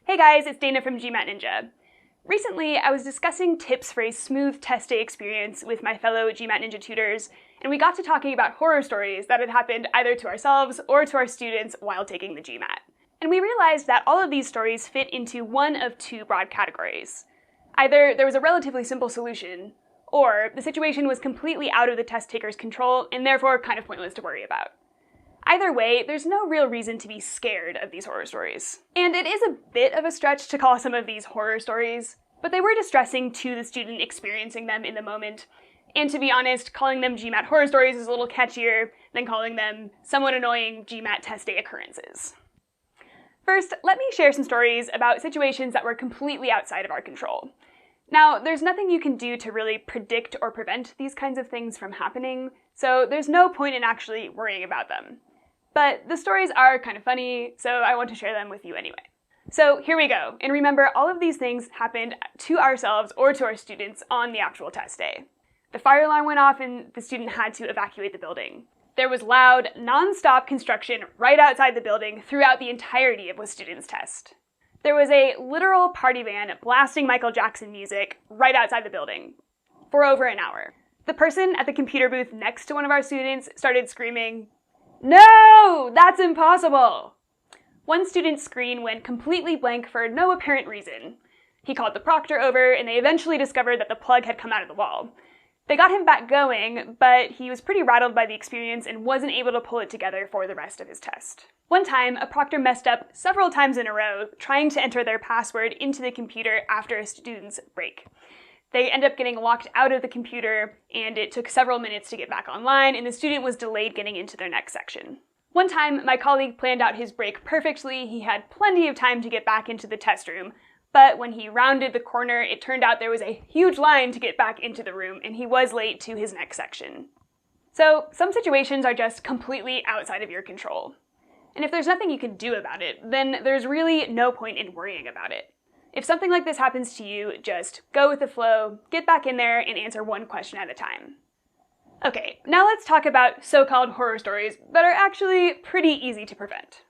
Hey guys, it's Dana from GMAT Ninja. Recently, I was discussing tips for a smooth test day experience with my fellow GMAT Ninja tutors, and we got to talking about horror stories that had happened either to ourselves or to our students while taking the GMAT. And we realized that all of these stories fit into one of two broad categories. Either there was a relatively simple solution, or the situation was completely out of the test taker's control and therefore kind of pointless to worry about. Either way, there's no real reason to be scared of these horror stories. And it is a bit of a stretch to call some of these horror stories, but they were distressing to the student experiencing them in the moment. And to be honest, calling them GMAT horror stories is a little catchier than calling them somewhat annoying GMAT test day occurrences. First, let me share some stories about situations that were completely outside of our control. Now, there's nothing you can do to really predict or prevent these kinds of things from happening, so there's no point in actually worrying about them. But the stories are kind of funny, so I want to share them with you anyway. So here we go, and remember, all of these things happened to ourselves or to our students on the actual test day. The fire alarm went off and the student had to evacuate the building. There was loud, non-stop construction right outside the building throughout the entirety of the student's test. There was a literal party band blasting Michael Jackson music right outside the building for over an hour. The person at the computer booth next to one of our students started screaming, "No! That's impossible!" One student's screen went completely blank for no apparent reason. He called the proctor over, and they eventually discovered that the plug had come out of the wall. They got him back going, but he was pretty rattled by the experience and wasn't able to pull it together for the rest of his test. One time, a proctor messed up several times in a row trying to enter their password into the computer after a student's break. They ended up getting locked out of the computer, and it took several minutes to get back online, and the student was delayed getting into their next section. One time, my colleague planned out his break perfectly. He had plenty of time to get back into the test room, but when he rounded the corner, it turned out there was a huge line to get back into the room, and he was late to his next section. So, some situations are just completely outside of your control. And if there's nothing you can do about it, then there's really no point in worrying about it. If something like this happens to you, just go with the flow, get back in there, and answer one question at a time. Okay, now let's talk about so-called horror stories that are actually pretty easy to prevent.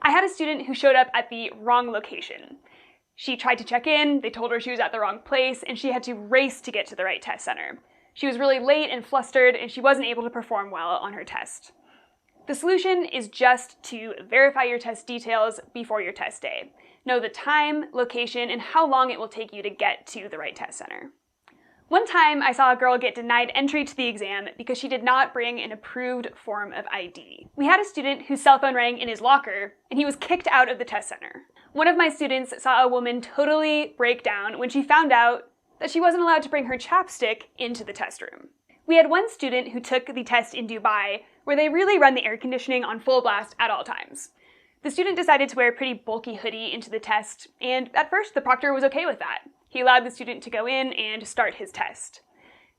I had a student who showed up at the wrong location. She tried to check in, they told her she was at the wrong place, and she had to race to get to the right test center. She was really late and flustered, and she wasn't able to perform well on her test. The solution is just to verify your test details before your test day. Know the time, location, and how long it will take you to get to the right test center. One time, I saw a girl get denied entry to the exam because she did not bring an approved form of ID. We had a student whose cell phone rang in his locker, and he was kicked out of the test center. One of my students saw a woman totally break down when she found out that she wasn't allowed to bring her chapstick into the test room. We had one student who took the test in Dubai, where they really run the air conditioning on full blast at all times. The student decided to wear a pretty bulky hoodie into the test, and at first the proctor was okay with that. He allowed the student to go in and start his test.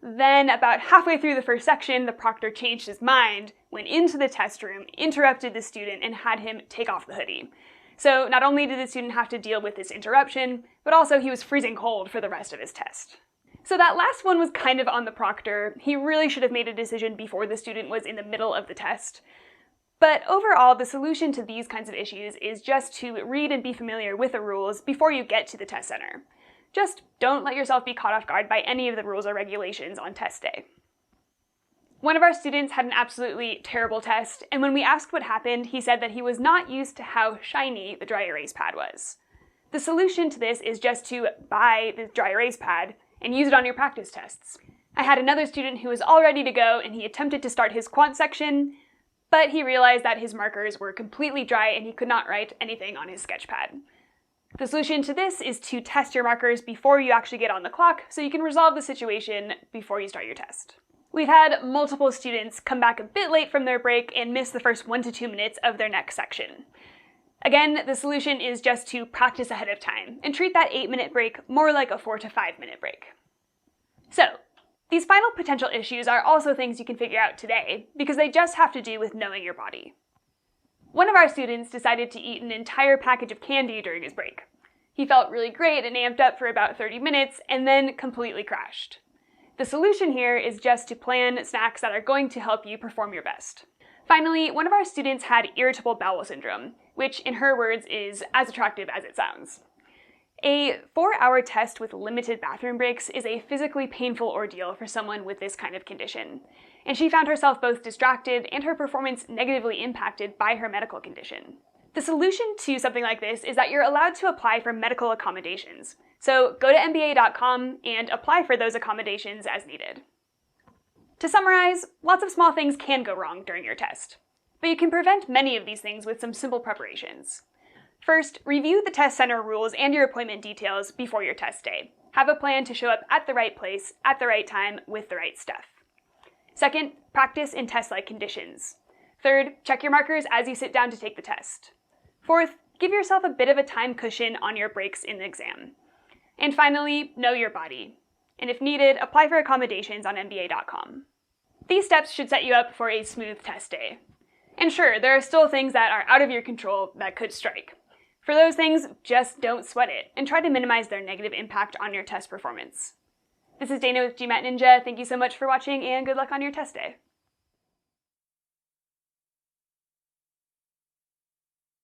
Then, about halfway through the first section, the proctor changed his mind, went into the test room, interrupted the student, and had him take off the hoodie. So not only did the student have to deal with this interruption, but also he was freezing cold for the rest of his test. So that last one was kind of on the proctor. He really should have made a decision before the student was in the middle of the test. But overall, the solution to these kinds of issues is just to read and be familiar with the rules before you get to the test center. Just don't let yourself be caught off guard by any of the rules or regulations on test day. One of our students had an absolutely terrible test, and when we asked what happened, he said that he was not used to how shiny the dry erase pad was. The solution to this is just to buy the dry erase pad and use it on your practice tests. I had another student who was all ready to go, and he attempted to start his quant section, but he realized that his markers were completely dry and he could not write anything on his sketch pad. The solution to this is to test your markers before you actually get on the clock so you can resolve the situation before you start your test. We've had multiple students come back a bit late from their break and miss the first 1 to 2 minutes of their next section. Again, the solution is just to practice ahead of time and treat that 8-minute break more like a 4 to 5 minute break. So, these final potential issues are also things you can figure out today because they just have to do with knowing your body. One of our students decided to eat an entire package of candy during his break. He felt really great and amped up for about 30 minutes and then completely crashed. The solution here is just to plan snacks that are going to help you perform your best. Finally, one of our students had irritable bowel syndrome, which in her words is as attractive as it sounds. A 4-hour test with limited bathroom breaks is a physically painful ordeal for someone with this kind of condition, and she found herself both distracted and her performance negatively impacted by her medical condition. The solution to something like this is that you're allowed to apply for medical accommodations. So go to MBA.com and apply for those accommodations as needed. To summarize, lots of small things can go wrong during your test, but you can prevent many of these things with some simple preparations. First, review the test center rules and your appointment details before your test day. Have a plan to show up at the right place, at the right time, with the right stuff. Second, practice in test-like conditions. Third, check your markers as you sit down to take the test. Fourth, give yourself a bit of a time cushion on your breaks in the exam. And finally, know your body. And if needed, apply for accommodations on MBA.com. These steps should set you up for a smooth test day. And sure, there are still things that are out of your control that could strike. For those things, just don't sweat it, and try to minimize their negative impact on your test performance. This is Dana with GMAT Ninja. Thank you so much for watching, and good luck on your test day.